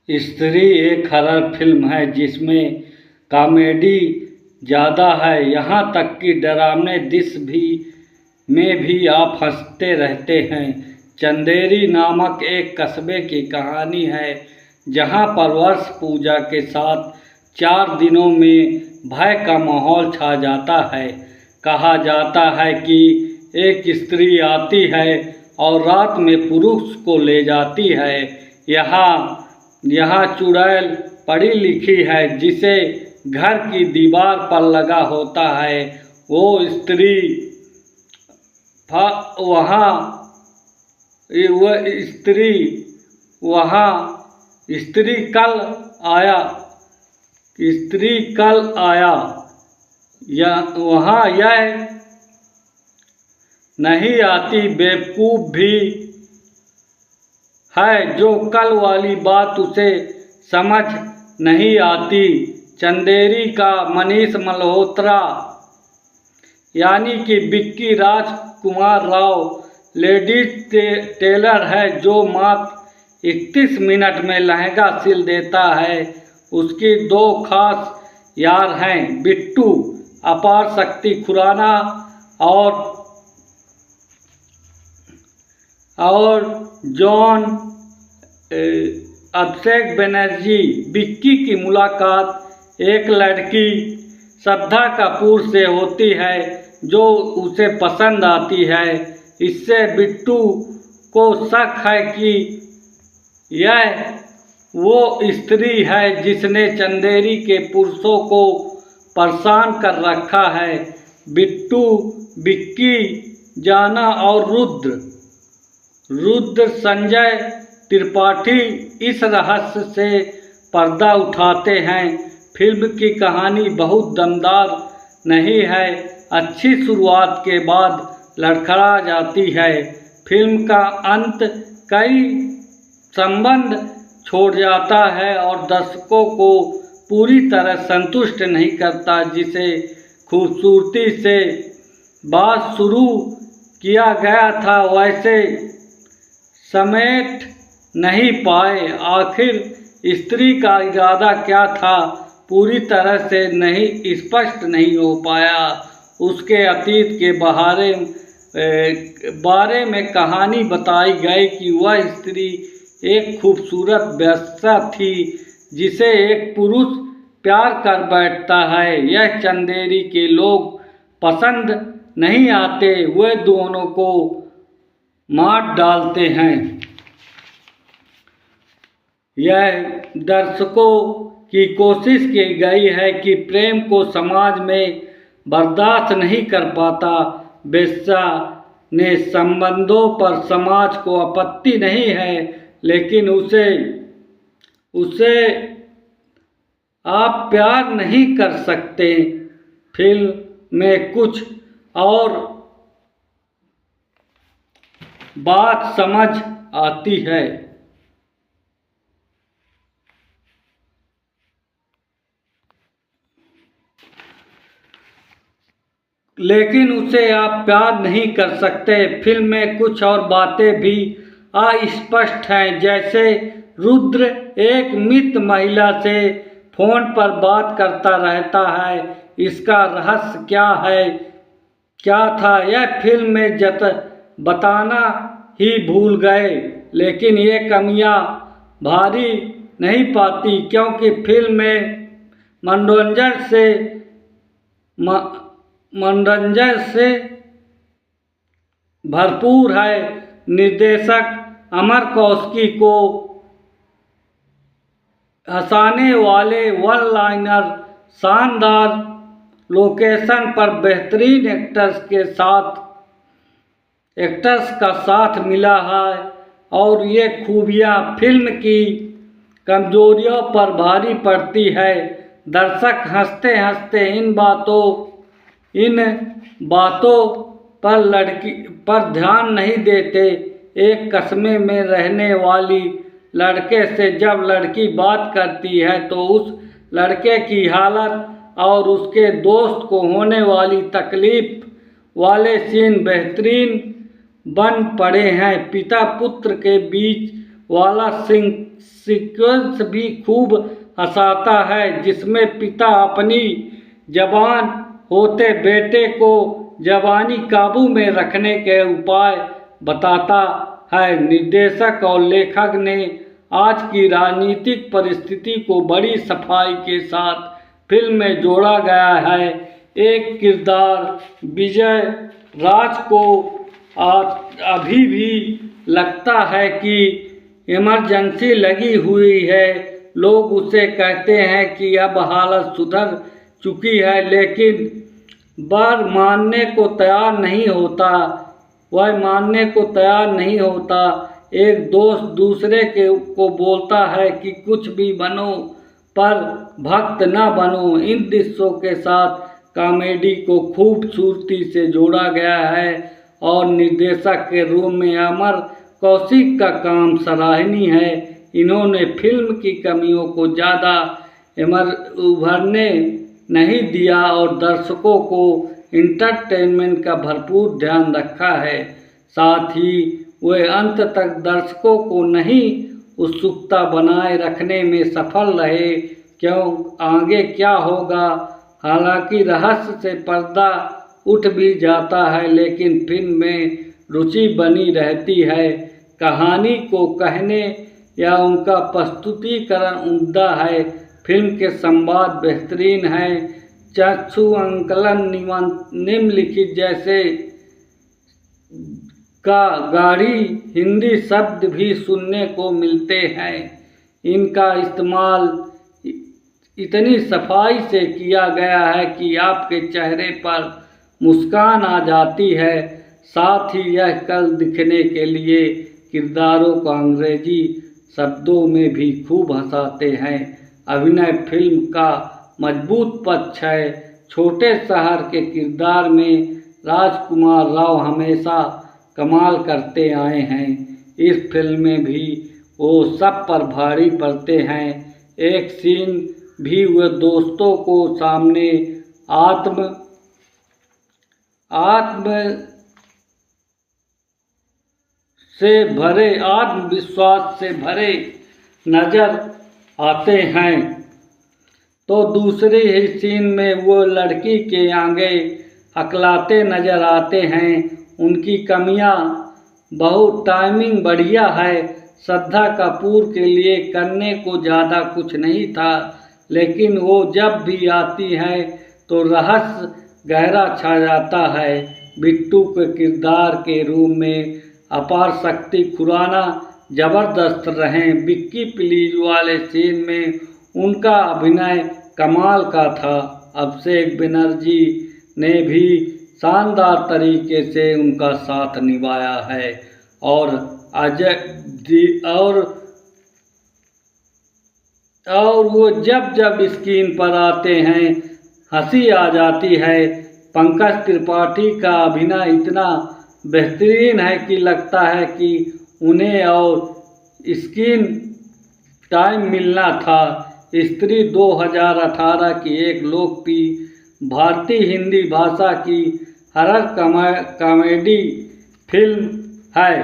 स्त्री एक horror film है जिसमें कॉमेडी ज़्यादा है, यहाँ तक कि डरावने दृश्य में भी आप हंसते रहते हैं। चंदेरी नामक एक कस्बे की कहानी है जहाँ पर वर्ष पूजा के साथ 4 दिनों में भय का माहौल छा जाता है। कहा जाता है कि एक स्त्री आती है और रात में पुरुष को ले जाती है। यहाँ चुड़ैल पढ़ी लिखी है जिसे घर की दीवार पर लगा होता है। वो स्त्री कल आया वहाँ यह नहीं आती बेवकूफ़ भी है जो कल वाली बात उसे समझ नहीं आती। चंदेरी का मनीष मल्होत्रा यानी कि विक्की राजकुमार राव लेडीज टेलर है जो मात्र 31 मिनट में लहंगा सिल देता है। उसकी 2 खास यार हैं, बिट्टू अपार शक्ति खुराना और जॉन अभिषेक बनर्जी। विक्की की मुलाकात एक लड़की श्रद्धा कपूर से होती है जो उसे पसंद आती है। इससे बिट्टू को शक है कि यह वो स्त्री है जिसने चंदेरी के पुरुषों को परेशान कर रखा है। बिट्टू, विक्की, जाना और रुद्र संजय त्रिपाठी इस रहस्य से पर्दा उठाते हैं। फिल्म की कहानी बहुत दमदार नहीं है, अच्छी शुरुआत के बाद लड़खड़ा जाती है। फिल्म का अंत कई संबंध छोड़ जाता है और दर्शकों को पूरी तरह संतुष्ट नहीं करता। जिसे खूबसूरती से बात शुरू किया गया था वैसे समेट नहीं पाए। आखिर स्त्री का इरादा क्या था पूरी तरह से नहीं स्पष्ट नहीं हो पाया। उसके अतीत के बारे में कहानी बताई गई कि वह स्त्री एक खूबसूरत वेश्या थी जिसे एक पुरुष प्यार कर बैठता है। यह चंदेरी के लोग पसंद नहीं आते, वे दोनों को मार डालते हैं। यह दर्शकों की कोशिश की गई है कि प्रेम को समाज में बर्दाश्त नहीं कर पाता। वेश्या ने संबंधों पर समाज को आपत्ति नहीं है, लेकिन उसे आप प्यार नहीं कर सकते। फिल्म में कुछ और बात समझ आती है, लेकिन उसे आप प्यार नहीं कर सकते। फिल्म में कुछ और बातें भी अस्पष्ट हैं, जैसे रुद्र एक मृत महिला से फोन पर बात करता रहता है। इसका रहस्य क्या था यह फिल्म में बताना ही भूल गए। लेकिन ये कमियां भारी नहीं पाती क्योंकि फिल्म में मनोरंजन से भरपूर है। निर्देशक अमर कौशिकी को हंसाने वाले वन लाइनर, शानदार लोकेशन पर बेहतरीन एक्टर्स का साथ मिला है और ये खूबियाँ फिल्म की कमजोरियों पर भारी पड़ती है। दर्शक हंसते हंसते इन बातों पर ध्यान नहीं देते। एक कस्बे में रहने वाली लड़के से जब लड़की बात करती है तो उस लड़के की हालत और उसके दोस्त को होने वाली तकलीफ वाले सीन बेहतरीन बन पड़े हैं। पिता पुत्र के बीच वाला सीक्वेंस भी खूब हंसाता है, जिसमें पिता अपनी जवान होते बेटे को जवानी काबू में रखने के उपाय बताता है। निर्देशक और लेखक ने आज की राजनीतिक परिस्थिति को बड़ी सफाई के साथ फिल्म में जोड़ा गया है। एक किरदार विजय राज को अभी भी लगता है कि इमरजेंसी लगी हुई है। लोग उसे कहते हैं कि अब हालत सुधर चुकी है, लेकिन वह मानने को तैयार नहीं होता। एक दोस्त दूसरे को बोलता है कि कुछ भी बनो पर भक्त न बनो। इन दृश्यों के साथ कॉमेडी को खूबसूरती से जोड़ा गया है और निर्देशक के रूप में अमर कौशिक का काम सराहनीय है। इन्होंने फिल्म की कमियों को ज़्यादा उभरने नहीं दिया और दर्शकों को इंटरटेनमेंट का भरपूर ध्यान रखा है। साथ ही वे अंत तक दर्शकों को नहीं उत्सुकता बनाए रखने में सफल रहे, क्यों आगे क्या होगा। हालांकि रहस्य से पर्दा उठ भी जाता है, लेकिन फिल्म में रुचि बनी रहती है। कहानी को कहने या उनका प्रस्तुतिकरण उम्दा है। फिल्म के संवाद बेहतरीन हैं। चक्षु अंकलन निम्नलिखित जैसे का गाढ़ी हिंदी शब्द भी सुनने को मिलते हैं। इनका इस्तेमाल इतनी सफाई से किया गया है कि आपके चेहरे पर मुस्कान आ जाती है। साथ ही यह कल दिखने के लिए किरदारों को अंग्रेजी शब्दों में भी खूब हंसाते हैं। अभिनय फिल्म का मजबूत पक्ष है। छोटे शहर के किरदार में राजकुमार राव हमेशा कमाल करते आए हैं। इस फिल्म में भी वो सब पर भारी पड़ते हैं। एक सीन भी वह दोस्तों को सामने आत्मविश्वास से भरे नजर आते हैं, तो दूसरे ही सीन में वो लड़की के आगे हकलाते नजर आते हैं। उनकी कमियां बहुत टाइमिंग बढ़िया है। श्रद्धा कपूर के लिए करने को ज़्यादा कुछ नहीं था, लेकिन वो जब भी आती है तो रहस्य गहरा छा जाता है। बिट्टू के किरदार के रूप में अपार शक्ति खुराना जबरदस्त रहे। विक्की प्लीज वाले सीन में उनका अभिनय कमाल का था। अभिषेक बनर्जी ने भी शानदार तरीके से उनका साथ निभाया है और वो जब स्क्रीन पर आते हैं हंसी आ जाती है। पंकज त्रिपाठी का अभिनय इतना बेहतरीन है कि लगता है कि उन्हें और स्क्रीन टाइम मिलना था। स्त्री 2018 की एक लोकप्रिय भारतीय हिंदी भाषा की हॉरर कॉमेडी फिल्म है।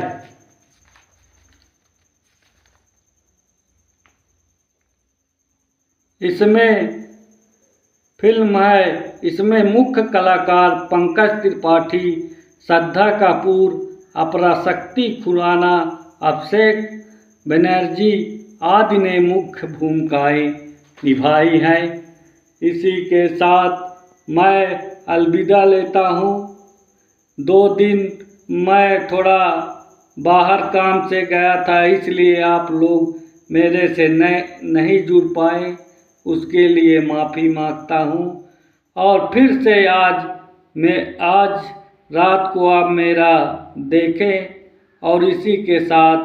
इसमें मुख्य कलाकार पंकज त्रिपाठी, श्रद्धा कपूर, अपराशक्ति खुराना, अभिषेक बनर्जी आदि ने मुख्य भूमिकाएं निभाई हैं। इसी के साथ मैं अलविदा लेता हूँ। 2 दिन मैं थोड़ा बाहर काम से गया था, इसलिए आप लोग मेरे से नहीं जुड़ पाए, उसके लिए माफ़ी मांगता हूँ। और फिर से आज रात को आप मेरा देखें और इसी के साथ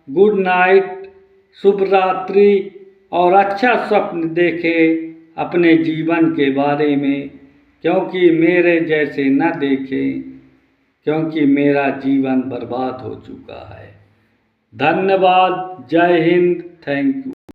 गुड नाइट, शुभ रात्रि और अच्छा स्वप्न देखें अपने जीवन के बारे में, क्योंकि मेरे जैसे न देखें, क्योंकि मेरा जीवन बर्बाद हो चुका है। धन्यवाद। जय हिंद। Thank you.